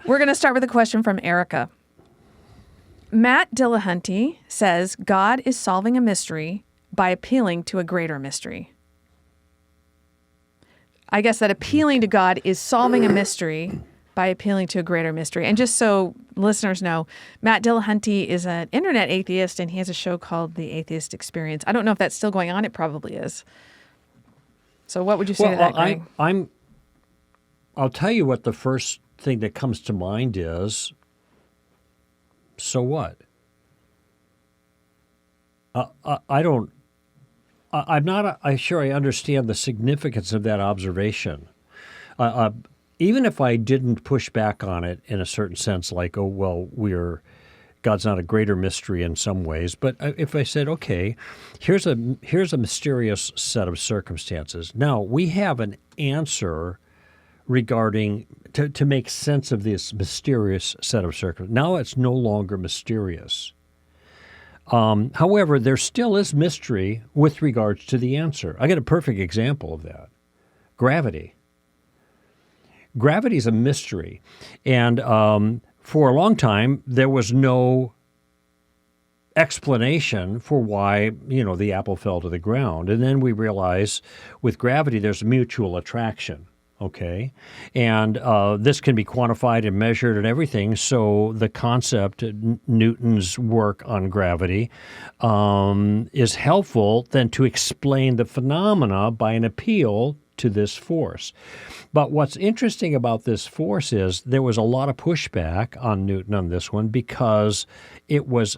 We're going to start with a question from Erica. Matt Dillahunty says God is solving a mystery by appealing to a greater mystery. I guess that appealing to God is solving a mystery by appealing to a greater mystery. And just so listeners know, Matt Dillahunty is an internet atheist, and he has a show called The Atheist Experience. I don't know if that's still going on. It probably is. So what would you say to that, Greg? I'll tell you what the first thing that comes to mind is, so what? I'm not sure I understand the significance of that observation. Even if I didn't push back on it in a certain sense, like, oh, well, God's not a greater mystery in some ways. But if I said, okay, here's a mysterious set of circumstances. Now, we have an answer regarding to make sense of this mysterious set of circumstances. Now it's no longer mysterious. However, there still is mystery with regards to the answer. I got a perfect example of that. Gravity. Gravity is a mystery. And for a long time, there was no explanation for why, the apple fell to the ground. And then we realize with gravity, there's mutual attraction. Okay, and this can be quantified and measured and everything. So the concept, Newton's work on gravity, is helpful then to explain the phenomena by an appeal to this force. But what's interesting about this force is there was a lot of pushback on Newton on this one because it was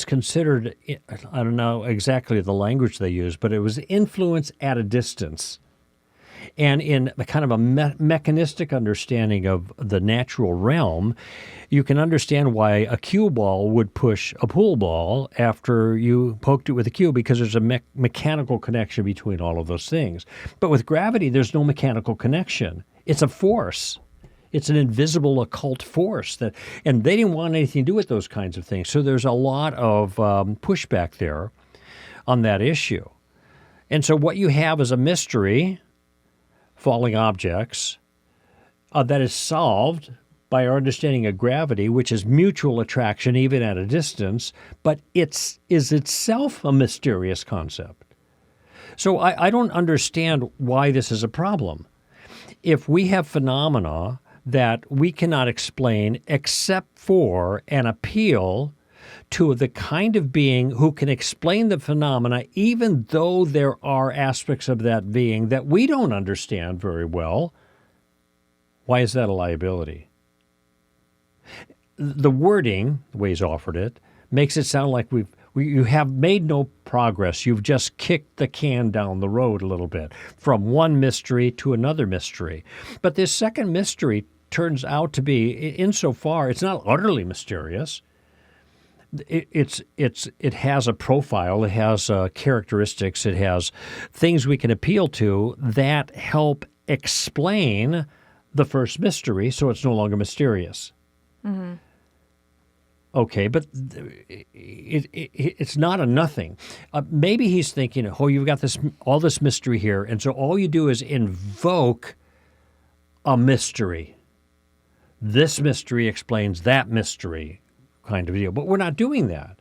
considered, I don't know exactly the language they used, but it was influence at a distance. And in a kind of a mechanistic understanding of the natural realm, you can understand why a cue ball would push a pool ball after you poked it with a cue, because there's a mechanical connection between all of those things. But with gravity, there's no mechanical connection. It's a force. It's an invisible occult force, and they didn't want anything to do with those kinds of things. So there's a lot of pushback there on that issue. And so what you have is a mystery, falling objects, that is solved by our understanding of gravity, which is mutual attraction even at a distance, but is itself a mysterious concept. So I don't understand why this is a problem. If we have phenomena that we cannot explain except for an appeal to the kind of being who can explain the phenomena, even though there are aspects of that being that we don't understand very well, why is that a liability? The wording, the way he's offered it, makes it sound like you have made no progress. You've just kicked the can down the road a little bit from one mystery to another mystery. But this second mystery turns out to be, insofar, it's not utterly mysterious. It has a profile, it has characteristics, it has things we can appeal to that help explain the first mystery, so it's no longer mysterious. Mm-hmm. Okay, but it's not a nothing. Maybe he's thinking, oh, you've got all this mystery here, and so all you do is invoke a mystery. This mystery explains that mystery, kind of deal. But we're not doing that.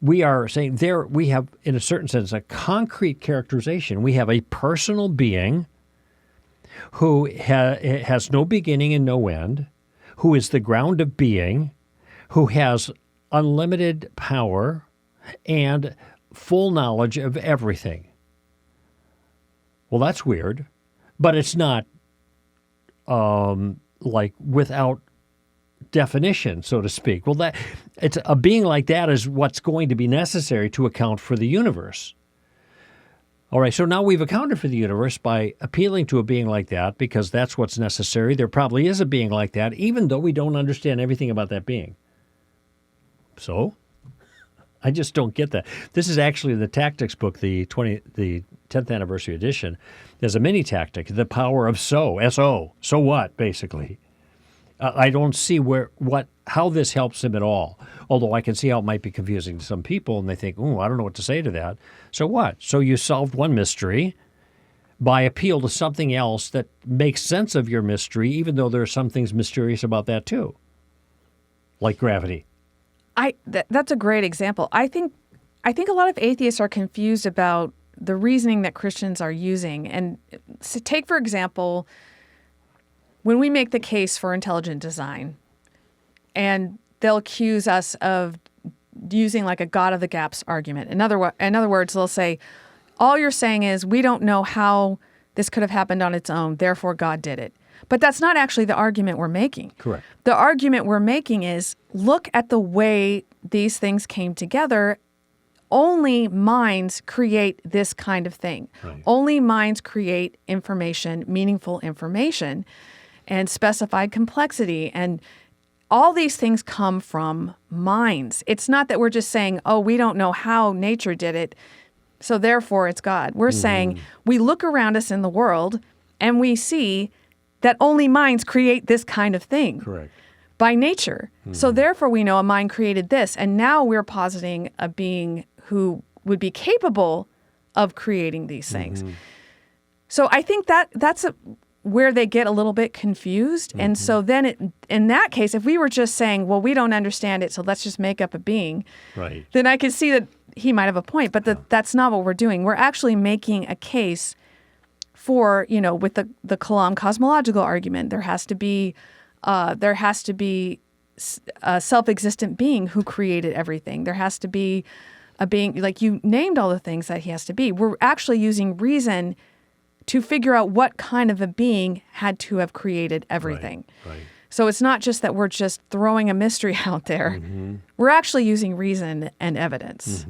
We are saying we have, in a certain sense, a concrete characterization. We have a personal being who has no beginning and no end, who is the ground of being, who has unlimited power and full knowledge of everything. Well, that's weird, but it's not like without definition, so to speak. Well, it's a being like that is what's going to be necessary to account for the universe. All right, so now we've accounted for the universe by appealing to a being like that because that's what's necessary. There probably is a being like that, even though we don't understand everything about that being. So, I just don't get that. This is actually the tactics book, the 10th anniversary edition. There's a mini tactic, the power of S-O, so what, basically. I don't see how this helps him at all, although I can see how it might be confusing to some people, and they think, I don't know what to say to that. So what? So you solved one mystery, by appeal to something else that makes sense of your mystery, even though there are some things mysterious about that too, like gravity. That's a great example. I think a lot of atheists are confused about the reasoning that Christians are using. And so take, for example, when we make the case for intelligent design, and they'll accuse us of using like a God of the gaps argument. In other words, they'll say, all you're saying is we don't know how this could have happened on its own, therefore God did it. But that's not actually the argument we're making. Correct. The argument we're making is look at the way these things came together. Only minds create this kind of thing. Right. Only minds create information, meaningful information, and specified complexity. And all these things come from minds. It's not that we're just saying, oh, we don't know how nature did it, so therefore it's God. We're saying we look around us in the world and we see that only minds create this kind of thing. Correct. By nature. So therefore we know a mind created this. And now we're positing a being who would be capable of creating these things. So I think that's where they get a little bit confused. And so then in that case, if we were just saying, well, we don't understand it, so let's just make up a being, Right. then I could see that he might have a point. But that's not what we're doing. We're actually making a case for, with the Kalam cosmological argument, there has to be a self-existent being who created everything. There has to be a being, like you named all the things that he has to be. We're actually using reason to figure out what kind of a being had to have created everything. Right. So it's not just that we're just throwing a mystery out there. We're actually using reason and evidence.